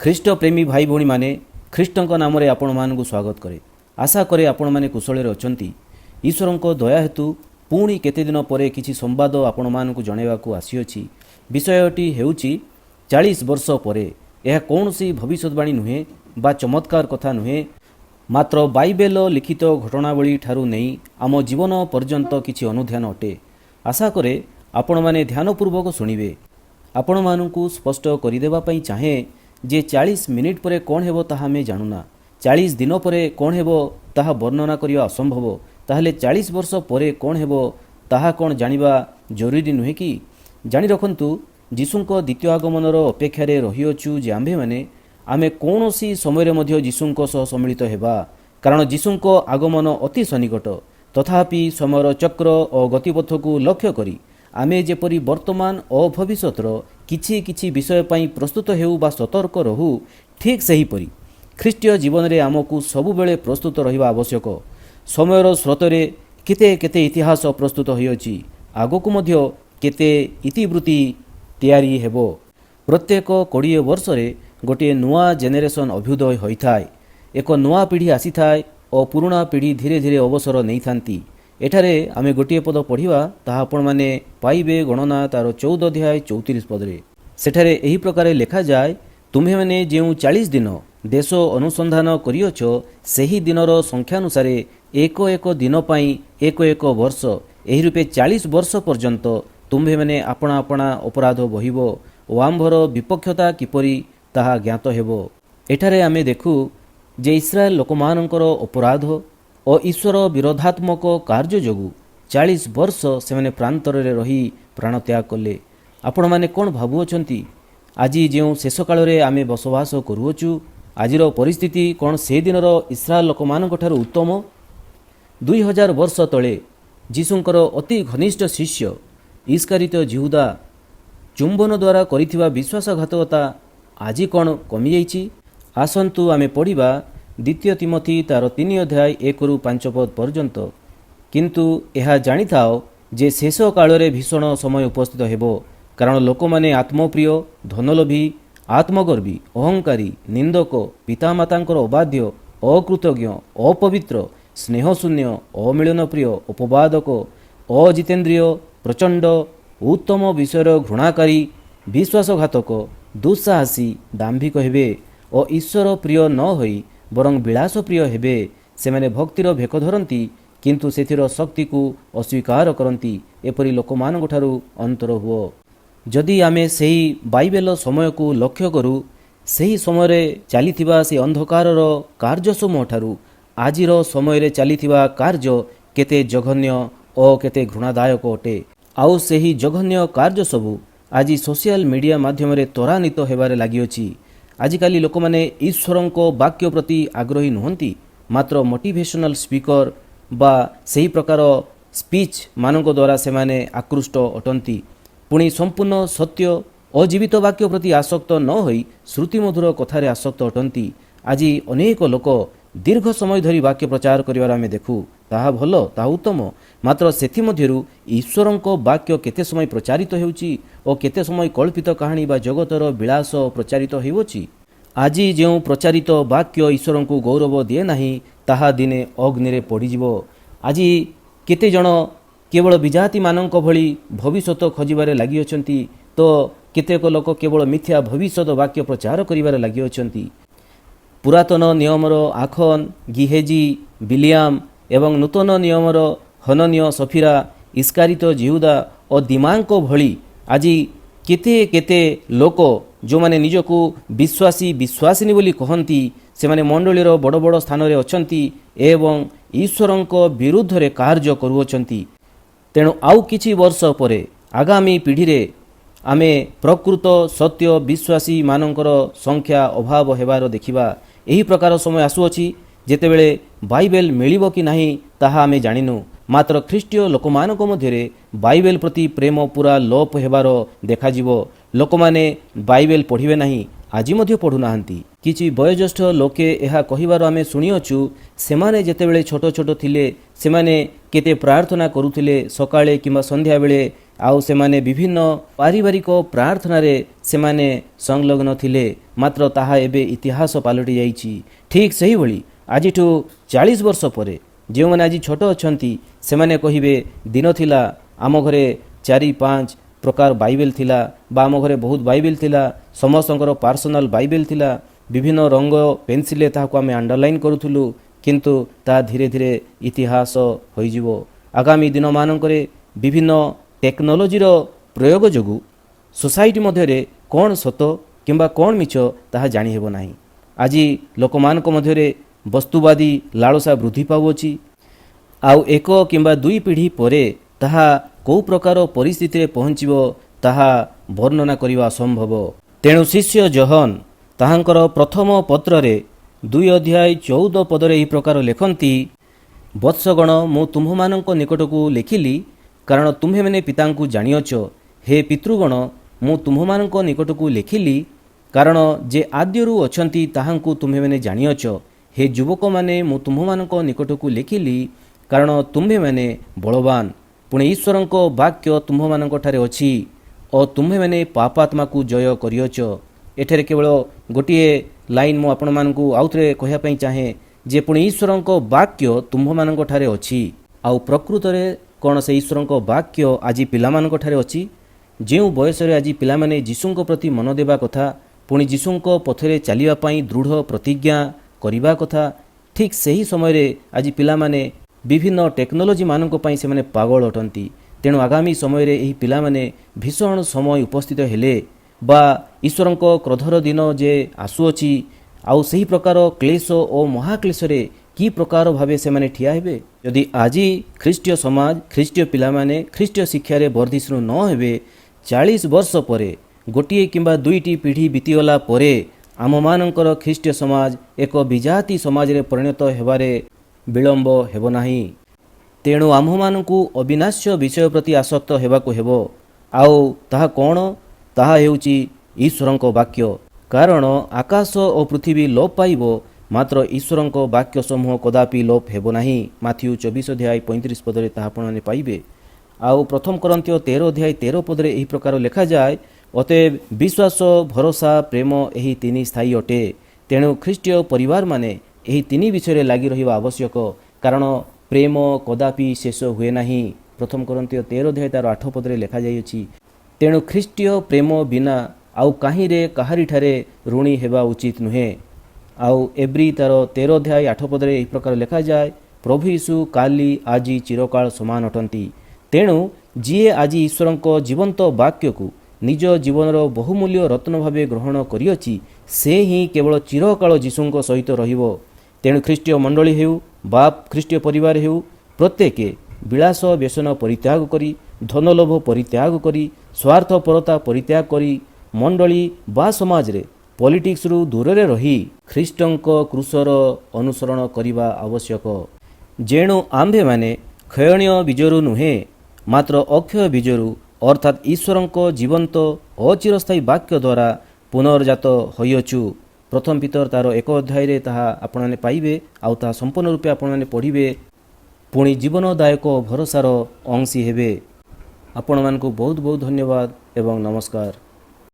ଖ୍ରୀଷ୍ଟ ପ୍ରେମୀ ଭାଇ ଭଉଣୀମାନେ ଖ୍ରୀଷ୍ଟଙ୍କ ନାମରେ ଆପଣମାନଙ୍କୁ ସ୍ୱାଗତ କରେ। ଆଶା କରେ ଆପଣମାନେ କୁଶଳରେ ଅଛନ୍ତି। ଈଶ୍ୱରଙ୍କ ଦୟା ହେତୁ ପୁଣି କେତେଦିନ ପରେ କିଛି ସମ୍ବାଦ ଆପଣମାନଙ୍କୁ ଜଣାଇବାକୁ ଆସିଅଛି। ବିଷୟଟି ହେଉଛି 40 ବର୍ଷ ପରେ। ଏହା କୌଣସି ଭବିଷ୍ୟତବାଣୀ ନୁହେଁ ବା ଚମତ୍କାର କଥା ନୁହେଁ, ମାତ୍ର ବାଇବେଲ ଲିଖିତ ଘଟଣାବଳୀ ଠାରୁ ନେଇ ଆମ ଜୀବନ ପର୍ଯ୍ୟନ୍ତ କିଛି ଅନୁଧ୍ୟାନ ଅଟେ। ଆଶା କରେ ଆପଣମାନେ ଧ୍ୟାନପୂର୍ବକ ଶୁଣିବେ। ଆପଣମାନଙ୍କୁ ସ୍ପଷ୍ଟ କରିଦେବା ପାଇଁ ଚାହେଁ ଯେ 40 ମିନିଟ୍ ପରେ କ'ଣ ହେବ ତାହା ଆମେ ଜାଣୁନା। 40 ଦିନ ପରେ କ'ଣ ହେବ ତାହା ବର୍ଣ୍ଣନା କରିବା ଅସମ୍ଭବ। ତାହେଲେ 40 ବର୍ଷ ପରେ କ'ଣ ହେବ ତାହା କ'ଣ ଜାଣିବା ଜରୁରୀ ନୁହେଁ କି? ଜାଣି ରଖନ୍ତୁ, ଯୀଶୁଙ୍କ ଦ୍ୱିତୀୟ ଆଗମନର ଅପେକ୍ଷାରେ ରହିଅଛୁ ଯେ ଆମେ କୌଣସି ସମୟରେ ମଧ୍ୟ ଯୀଶୁଙ୍କ ସହ ସମ୍ମିଳିତ ହେବା, କାରଣ ଯୀଶୁଙ୍କ ଆଗମନ ଅତି ସନ୍ନିକଟ। ତଥାପି ସମୟର ଚକ୍ର ଓ ଗତିପଥକୁ ଲକ୍ଷ୍ୟ କରି ଆମେ ଯେପରି ବର୍ତ୍ତମାନ ଓ ଭବିଷ୍ୟତର କିଛି କିଛି ବିଷୟ ପାଇଁ ପ୍ରସ୍ତୁତ ହେଉ ବା ସତର୍କ ରହୁ, ଠିକ୍ ସେହିପରି ଖ୍ରୀଷ୍ଟୀୟ ଜୀବନରେ ଆମକୁ ସବୁବେଳେ ପ୍ରସ୍ତୁତ ରହିବା ଆବଶ୍ୟକ। ସମୟର ସ୍ରୋତରେ କେତେ କେତେ ଇତିହାସ ପ୍ରସ୍ତୁତ ହୋଇଅଛି, ଆଗକୁ ମଧ୍ୟ କେତେ ଇତିବୃତ୍ତି ତିଆରି ହେବ। ପ୍ରତ୍ୟେକ 20 ବର୍ଷରେ ଗୋଟିଏ ନୂଆ ଜେନେରେସନ୍ ଅଭ୍ୟୁଦୟ ହୋଇଥାଏ। ଏକ ନୂଆ ପିଢ଼ି ଆସିଥାଏ ଓ ପୁରୁଣା ପିଢ଼ି ଧୀରେ ଧୀରେ ଅବସର ନେଇଥାନ୍ତି। ଏଠାରେ ଆମେ ଗୋଟିଏ ପଦ ପଢ଼ିବା, ତାହା ଆପଣମାନେ ପାଇବେ ଗଣନା ତାର 14 ଅଧ୍ୟାୟ 34 ପଦରେ। ସେଠାରେ ଏହି ପ୍ରକାର ଲେଖାଯାଏ, ତୁମ୍ଭେମାନେ ଯେଉଁ 40 ଦିନ ଦେଶ ଅନୁସନ୍ଧାନ କରିଅଛ, ସେହି ଦିନର ସଂଖ୍ୟାନୁସାରେ ଏକ ଏକ ଦିନ ପାଇଁ ଏକ ଏକ ବର୍ଷ, ଏହି ରୂପେ 40 ବର୍ଷ ପର୍ଯ୍ୟନ୍ତ ତୁମ୍ଭେମାନେ ଆପଣା ଆପଣା ଅପରାଧ ବହିବ ଓ ଆମ୍ଭର ବିପକ୍ଷତା କିପରି ତାହା ଜ୍ଞାତ ହେବ। ଏଠାରେ ଆମେ ଦେଖୁ ଯେ ଇସ୍ରାଏଲ ଲୋକମାନଙ୍କର ଅପରାଧ ଓ ଈଶ୍ୱର ବିରୋଧାତ୍ମକ କାର୍ଯ୍ୟ ଯୋଗୁଁ 40 ବର୍ଷ ସେମାନେ ପ୍ରାନ୍ତରରେ ରହି ପ୍ରାଣତ୍ୟାଗ କଲେ। ଆପଣମାନେ କ'ଣ ଭାବୁଅଛନ୍ତି, ଆଜି ଯେଉଁ ଶେଷ କାଳରେ ଆମେ ବସବାସ କରୁଅଛୁ, ଆଜିର ପରିସ୍ଥିତି କ'ଣ ସେଦିନର ଇସ୍ରାଏଲ ଲୋକମାନଙ୍କ ଠାରୁ ଉତ୍ତମ? 2000 ବର୍ଷ ତଳେ ଯୀଶୁଙ୍କର ଅତି ଘନିଷ୍ଠ ଶିଷ୍ୟ ଇସ୍କାରିତ ଜିହୁଦା ଚୁମ୍ବନ ଦ୍ୱାରା କରିଥିବା ବିଶ୍ୱାସଘାତକତା ଆଜି କ'ଣ କମିଯାଇଛି? ଆସନ୍ତୁ ଆମେ ପଢ଼ିବା 2 ତିମୋଥୀ ତାର 3 ଅଧ୍ୟାୟ 1ରୁ 5 ପଦ ପର୍ଯ୍ୟନ୍ତ। କିନ୍ତୁ ଏହା ଜାଣିଥାଅ ଯେ ଶେଷ କାଳରେ ଭୀଷଣ ସମୟ ଉପସ୍ଥିତ ହେବ, କାରଣ ଲୋକମାନେ ଆତ୍ମପ୍ରିୟ, ଧନଲୋଭୀ, ଆତ୍ମଗର୍ବୀ, ଅହଙ୍କାରୀ, ନିନ୍ଦକ, ପିତାମାତାଙ୍କର ଅବାଧ୍ୟ, ଅକୃତଜ୍ଞ, ଅପବିତ୍ର, ସ୍ନେହଶୂନ୍ୟ, ଅମିଳନପ୍ରିୟ, ଅପବାଦକ, ଅଜିତେନ୍ଦ୍ରିୟ, ପ୍ରଚଣ୍ଡ, ଉତ୍ତମ ବିଷୟର ଘୃଣାକାରୀ, ବିଶ୍ୱାସଘାତକ, ଦୁଃସାହସୀ, ଦାମ୍ଭିକ ହେବେ ଓ ଈଶ୍ୱର ପ୍ରିୟ ନ ହୋଇ ବରଂ ବିଳାସ ପ୍ରିୟ ହେବେ। ସେମାନେ ଭକ୍ତିର ଭେକ ଧରନ୍ତି, କିନ୍ତୁ ସେଥିର ଶକ୍ତିକୁ ଅସ୍ୱୀକାର କରନ୍ତି। ଏପରି ଲୋକମାନଙ୍କ ଠାରୁ ଅନ୍ତର ହୁଅ। ଯଦି ଆମେ ସେହି ବାଇବେଲ ସମୟକୁ ଲକ୍ଷ୍ୟ କରୁ, ସେହି ସମୟରେ ଚାଲିଥିବା ସେହି ଅନ୍ଧକାରର କାର୍ଯ୍ୟସମୂହ ଠାରୁ ଆଜିର ସମୟରେ ଚାଲିଥିବା କାର୍ଯ୍ୟ କେତେ ଜଘନ୍ୟ ଓ କେତେ ଘୃଣାଦାୟକ ଅଟେ। ଆଉ ସେହି ଜଘନ୍ୟ କାର୍ଯ୍ୟ ସବୁ ଆଜି ସୋସିଆଲ ମିଡ଼ିଆ ମାଧ୍ୟମରେ ତ୍ୱରାନ୍ୱିତ ହେବାରେ ଲାଗିଅଛି। ଆଜିକାଲି ଲୋକମାନେ ଈଶ୍ୱରଙ୍କ ବାକ୍ୟ ପ୍ରତି ଆଗ୍ରହୀ ନୁହନ୍ତି, ମାତ୍ର ମୋଟିଭେସନାଲ ସ୍ପିକର ବା ସେହି ପ୍ରକାର ସ୍ପିଚ୍ ମାନଙ୍କ ଦ୍ୱାରା ସେମାନେ ଆକୃଷ୍ଟ ଅଟନ୍ତି। ପୁଣି ସମ୍ପୂର୍ଣ୍ଣ ସତ୍ୟ ଓ ଜୀବିତ ବାକ୍ୟ ପ୍ରତି ଆସକ୍ତ ନ ହୋଇ ଶ୍ରୁତିମଧୁର କଥାରେ ଆସକ୍ତ ଅଟନ୍ତି। ଆଜି ଅନେକ ଲୋକ ଦୀର୍ଘ ସମୟ ଧରି ବାକ୍ୟ ପ୍ରଚାର କରିବାର ଆମେ ଦେଖୁ। ତାହା ଭଲ, ତାହା ଉତ୍ତମ, ମାତ୍ର ସେଥିମଧ୍ୟରୁ ଈଶ୍ୱରଙ୍କ ବାକ୍ୟ କେତେ ସମୟ ପ୍ରଚାରିତ ହେଉଛି ଓ କେତେ ସମୟ କଳ୍ପିତ କାହାଣୀ ବା ଜଗତର ବିଳାସ ପ୍ରଚାରିତ ହେଉଅଛି? ଆଜି ଯେଉଁ ପ୍ରଚାରିତ ବାକ୍ୟ ଈଶ୍ୱରଙ୍କୁ ଗୌରବ ଦିଏ ନାହିଁ, ତାହା ଦିନେ ଅଗ୍ନିରେ ପଡ଼ିଯିବ। ଆଜି କେତେଜଣ କେବଳ ବିଜାତିମାନଙ୍କ ଭଳି ଭବିଷ୍ୟତ ଖୋଜିବାରେ ଲାଗିଅଛନ୍ତି, ତ କେତେକ ଲୋକ କେବଳ ମିଥ୍ୟା ଭବିଷ୍ୟତ ବାକ୍ୟ ପ୍ରଚାର କରିବାରେ ଲାଗିଅଛନ୍ତି। ପୁରାତନ ନିୟମର ଆଖନ, ଗିହେଜି, ବିଲିଆମ ଏବଂ ନୂତନ ନିୟମର ହନନୀୟ, ସଫିରା, ଇସ୍କାରିତ ଜିହୁଦା ଓ ଦିମାଙ୍କ ଭଳି ଆଜି କେତେ କେତେ ଲୋକ ଯେଉଁମାନେ ନିଜକୁ ବିଶ୍ୱାସିନୀ ବୋଲି କହନ୍ତି, ସେମାନେ ମଣ୍ଡଳୀର ବଡ଼ ବଡ଼ ସ୍ଥାନରେ ଅଛନ୍ତି ଏବଂ ଈଶ୍ୱରଙ୍କ ବିରୁଦ୍ଧରେ କାର୍ଯ୍ୟ କରୁଅଛନ୍ତି। ତେଣୁ ଆଉ କିଛି ବର୍ଷ ପରେ ଆଗାମୀ ପିଢ଼ିରେ ଆମେ ପ୍ରକୃତ ସତ୍ୟ ବିଶ୍ୱାସୀମାନଙ୍କର ସଂଖ୍ୟା ଅଭାବ ହେବାର ଦେଖିବା। ଏହି ପ୍ରକାର ସମୟ ଆସୁଅଛି ଯେତେବେଳେ ବାଇବେଲ ମିଳିବ କି ନାହିଁ ତାହା ଆମେ ଜାଣିନୁ, ମାତ୍ର ଖ୍ରୀଷ୍ଟୀୟ ଲୋକମାନଙ୍କ ମଧ୍ୟରେ ବାଇବେଲ ପ୍ରତି ପ୍ରେମ ପୁରା ଲୋପ ହେବାର ଦେଖାଯିବ। ଲୋକମାନେ ବାଇବେଲ ପଢ଼ିବେ ନାହିଁ, ଆଜି ମଧ୍ୟ ପଢ଼ୁନାହାନ୍ତି। କିଛି ବୟୋଜ୍ୟେଷ୍ଠ ଲୋକେ ଏହା କହିବାର ଆମେ ଶୁଣିଅଛୁ, ସେମାନେ ଯେତେବେଳେ ଛୋଟ ଛୋଟ ଥିଲେ ସେମାନେ କେତେ ପ୍ରାର୍ଥନା କରୁଥିଲେ, ସକାଳେ କିମ୍ବା ସନ୍ଧ୍ୟାବେଳେ आउ सेमाने विभिन्न पारिवारिक प्रार्थनारे सेमाने संलग्न थिले मात्र ताहा एबे इतिहास पालटि जाइछि। ठीक सही भली आजिठु 40 वर्ष परे जो मैंने आज छोट अच्छा से कहे दिन थिला आम घरे 4-5 प्रकार बाइबल थिला बा आम घरे बहुत बाइबल थिला समस्तଙ୍କର पर्सनल बाइबल थिला विभिन्न रंग पेनसिल ताको आम अंडरलाइन करूथुलु किंतु ता धीरे धीरे इतिहास होइजिवो। आगामी दिन मानकरे विभिन्न टेक्नोलोजीर प्रयोग जोगु सोसाइटी मध्यरे कौन सत किंबा कौन मिछ ताहा जानी हेबो नाही। आज लोकमानक मध्यरे वस्तुवादी लालसा वृद्धि पाउछि आउ 1 किंबा 2 पीढ़ी परे ताहा को प्रकार परिस्थिति पहुँचो ताहा वर्णना करने असंभव। तेणु शिष्य जॉन ताहांकर प्रथम पत्र रे 2:14 पदरे यही प्रकार लेखन्ति, वत्सगण मु तुम्हमानंक निकटकू लिखिली कारण तुम्हे मैंने पितांकु जानियछ। हे पितृगण मु तुम्हमानंक निकटकू लिखिली कारण जे आद्यरु अछंती ताहांकु तुम्हे मैंने जानियछ। हे युवक माने मु तुम्हमानंक निकटकू लिखिली कारण तुम्हे मैंने बलवान पुणे ईश्वरंक वाक्य तुम्हमानंक ठारे अछि और तुम्हे मैंने पापात्मा को जय करियछ। एठरे केवल गोटिए लाइन मु आपण मानकू आउथरे कहया पई चाहे जे पुणे ईश्वरंक वाक्य तुम्हमानंक ठारे अछि। आउ प्रकृत रे कोन से ईश्वरंक वाक्य आज पिलामानंक ठारे अछि। जेउ बयस रे आज पिलामाने जीशुंक प्रति मन देबा कथा पुणे जीशुंक पथरे चलिबा पई दृढ़ प्रतिज्ञा करिबा कथा, ठीक सही समय रे आज पिलामाने विभिन्न टेक्नोलोजी मानक पई से माने पागल अटंती। तेणु आगामी समय रे एही पिलामाने भीषण समय उपस्थित हेले बा ईश्वरंक क्रोधर दिन जे आसुअछि आउ सही प्रकार क्लेश और महाक्लेश रे की प्रकार भावे से माने ठिया हेबे। यदि आजी ख्रीष्टीय समाज ख्रीष्टीय पिलामाने ख्रीष्टीय शिक्षा रे वर्धिष्णु न हेबे 40 वर्ष परे गोटिए किंबा 2टी पीढ़ी बीतीगला परे आम मानकर ख्रीष्टीय समाज एक विजाति समाज रे परिणत हेबारे विलंब हेब नाही। तेणु आम्भमानंकु अविनाश्य विषय प्रति आसक्त हेबाकु हेबो। आउ ताहा कोण? ताहा हेउची ईश्वरंक वाक्य। कारण आकाश और पृथ्वी लोप पाइबो मात्र ईश्वरंक वाक्य समूह कदापि लोप हेबो नाही। माथ्यू 24:35 पदरे ताहा आपणे पाइबे। आउ प्रथम करंथियो 13:13 पदरे एही प्रकार लेखा जाय, अतएव विश्वास भरोसा प्रेम एही तीन स्थायी अटे। तेणु ख्रीष्टीय परिवार माने एही तीन विषय लगी रहिबा आवश्यक कारण प्रेम कदापि शेष हुए नाही। प्रथम करंथियो 13:8 पदरे लेखा जाइछि। तेणु ख्रीष्टीय प्रेम बिना आउ काहीं रे काहारी ठारे ऋणी हेबा उचित नुहे। आउ एब्री तार 13:8 पदरे एही प्रकार लेखा जाय, प्रभु यीशु काली आजी चिरकाल समान अटंती। तेणु जीए आज ईश्वरंक जीवंत वाक्य को निज जीवनर बहुमूल्य रत्न भावे ग्रहण करियछि से ही केवल चिरकाल जीशुंक सहित रहिबो। तेणु ख्रीष्टीय मंडली हेउ बाप ख्रीष्टीय परिवार हेउ प्रत्येके विलास व्यसन परित्याग करी धनलोभ परित्याग करी स्वार्थपरता परित्याग करी मंडली बा समाज रे पॉलिटिक्स रु दूर रे रही ख्रीष्टंक क्रूसर अनुसरण करिबा आवश्यक। जेणु आम्भे माने क्षयणीय बीजरु नुहे मात्र अक्षय बीजरु अर्थात ईश्वरंक जीवंत अचिरस्थायी वाक्य द्वारा पुनर्जात होइअछु। प्रथम पितर तार 1 अध्याय रे ताहा आपने पाइबे आउ ताहा संपूर्ण रूपे आपने पढ़िबे पुणी जीवनदायक भरोसार अंशी हेबे। आपण मानकु बहुत बहुत धन्यवाद एवं नमस्कार।